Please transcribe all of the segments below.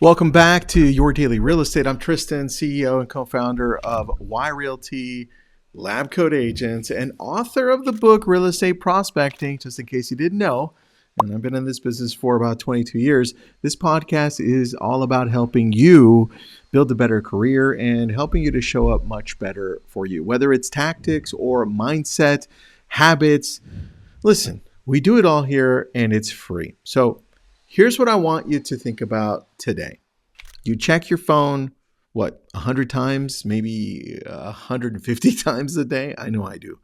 Welcome back to Your Daily Real Estate. I'm Tristan, CEO and co-founder of Y Realty, Lab Coat Agents, and author of the book Real Estate Prospecting, just in case you didn't know. And I've been in this business for about 22 years. This podcast is all about helping you build a better career and helping you to show up much better for you, whether it's tactics or mindset, habits. Listen, we do it all here and it's free. So here's what I want you to think about today. You check your phone, 100 times, maybe 150 times a day? I know I do.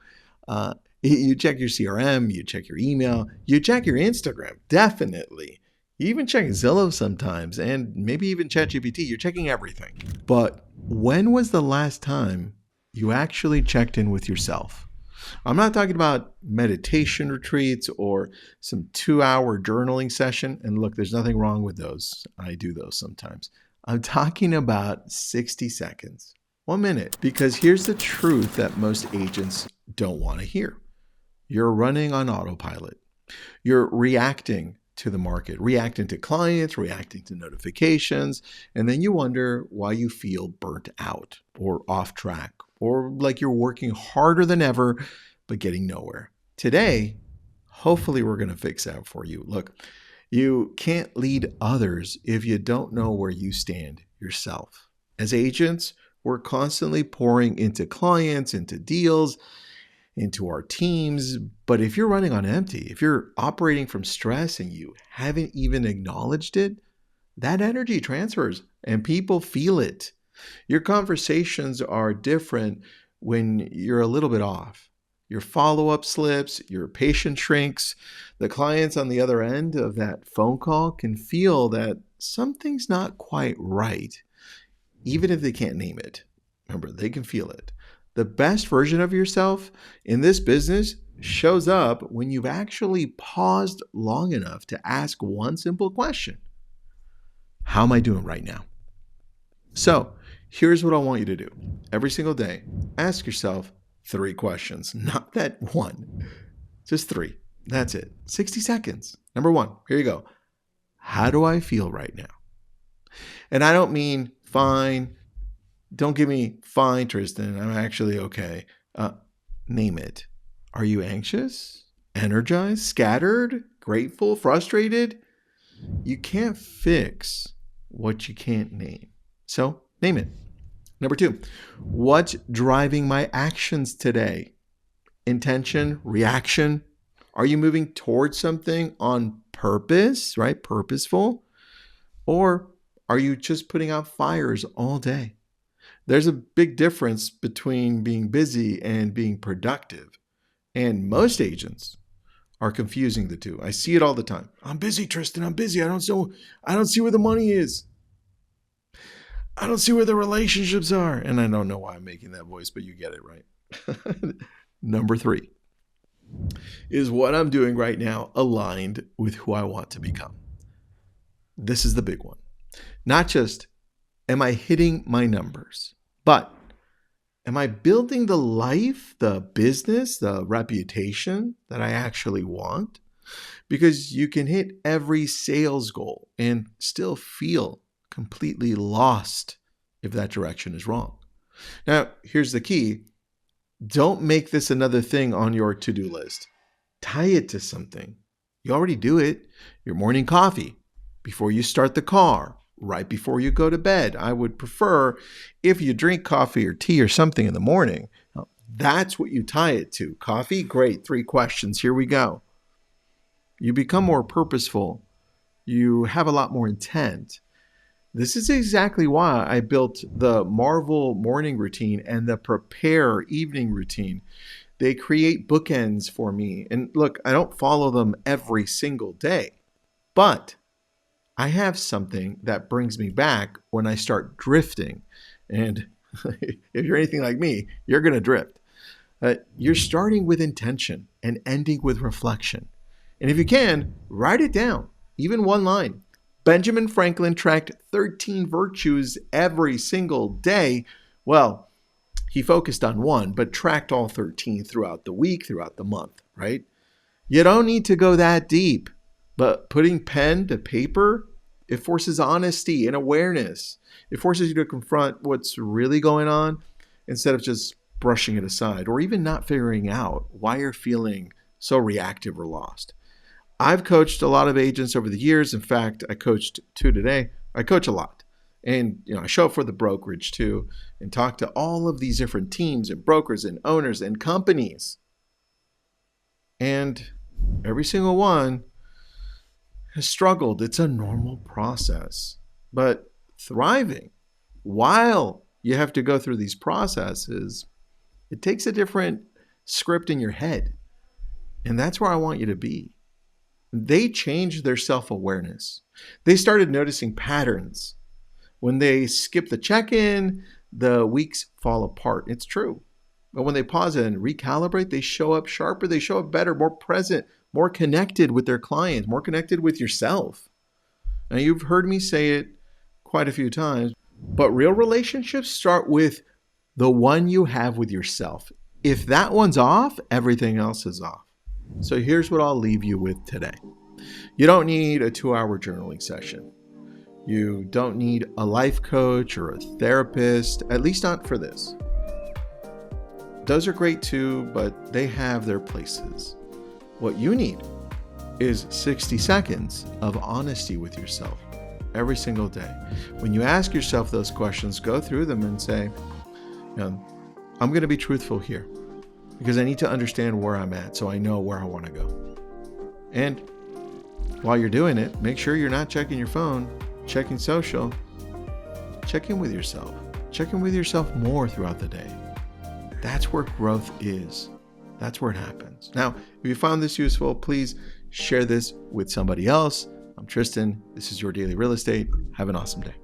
You check your CRM, you check your email, you check your Instagram, definitely. You even check Zillow sometimes, and maybe even ChatGPT. You're checking everything. But when was the last time you actually checked in with yourself? I'm not talking about meditation retreats or some 2-hour journaling session. And look, there's nothing wrong with those. I do those sometimes. I'm talking about 60 seconds, 1 minute, because here's the truth that most agents don't want to hear. You're running on autopilot. You're reacting to the market, reacting to clients, reacting to notifications, and then you wonder why you feel burnt out or off track or like you're working harder than ever, but getting nowhere. Today, hopefully we're going to fix that for you. Look, you can't lead others if you don't know where you stand yourself. As agents, we're constantly pouring into clients, into deals, into our teams. But if you're running on empty, if you're operating from stress and you haven't even acknowledged it, that energy transfers and people feel it. Your conversations are different when you're a little bit off. Your follow-up slips, your patience shrinks. The clients on the other end of that phone call can feel that something's not quite right, even if they can't name it. Remember, they can feel it. The best version of yourself in this business shows up when you've actually paused long enough to ask one simple question. How am I doing right now? So here's what I want you to do. Every single day, ask yourself 3 questions, not that one, just 3. That's it. 60 seconds. Number 1, here you go. How do I feel right now? And I don't mean fine. Don't give me fine, Tristan. I'm actually okay. Name it. Are you anxious, energized, scattered, grateful, frustrated? You can't fix what you can't name. So name it. Number 2, what's driving my actions today? Intention, reaction. Are you moving towards something on purpose, right? Purposeful? Or are you just putting out fires all day? There's a big difference between being busy and being productive. And most agents are confusing the two. I see it all the time. I'm busy, Tristan. I'm busy. I don't see where the money is. I don't see where the relationships are. And I don't know why I'm making that voice, but you get it, right? Number 3, is what I'm doing right now aligned with who I want to become? This is the big one. Not just, am I hitting my numbers, but am I building the life, the business, the reputation that I actually want? Because you can hit every sales goal and still feel completely lost if that direction is wrong. Now, here's the key. Don't make this another thing on your to-do list. Tie it to something. You already do it. Your morning coffee, before you start the car, right before you go to bed. I would prefer if you drink coffee or tea or something in the morning. That's what you tie it to. Coffee? Great. 3 questions. Here we go. You become more purposeful. You have a lot more intent. This is exactly why I built the Marvel morning routine and the Prepare evening routine. They create bookends for me. And look, I don't follow them every single day, but I have something that brings me back when I start drifting. And if you're anything like me, you're going to drift. You're starting with intention and ending with reflection. And if you can, write it down, even one line. Benjamin Franklin tracked 13 virtues every single day. Well, he focused on one, but tracked all 13 throughout the week, throughout the month, right? You don't need to go that deep, but putting pen to paper It forces honesty and awareness. It forces you to confront what's really going on instead of just brushing it aside or even not figuring out why you're feeling so reactive or lost. I've coached a lot of agents over the years. In fact, I coached 2 today. I coach a lot. And I show up for the brokerage too and talk to all of these different teams and brokers and owners and companies. And every single one has struggled. It's a normal process. But thriving while you have to go through these processes, it takes a different script in your head. And that's where I want you to be. They changed their self-awareness. They started noticing patterns. When they skip the check-in, the weeks fall apart. It's true. But when they pause and recalibrate, they show up sharper, they show up better, more present, more connected with their clients, more connected with yourself. Now, you've heard me say it quite a few times, but real relationships start with the one you have with yourself. If that one's off, everything else is off. So here's what I'll leave you with today. You don't need a 2-hour journaling session. You don't need a life coach or a therapist, at least not for this. Those are great too, but they have their places. What you need is 60 seconds of honesty with yourself every single day. When you ask yourself those questions, go through them and say, I'm going to be truthful here because I need to understand where I'm at so I know where I want to go. And while you're doing it, make sure you're not checking your phone, checking social. Check in with yourself. Check in with yourself more throughout the day. That's where growth is. That's where it happens. Now, if you found this useful, please share this with somebody else. I'm Tristan. This is Your Daily Real Estate. Have an awesome day.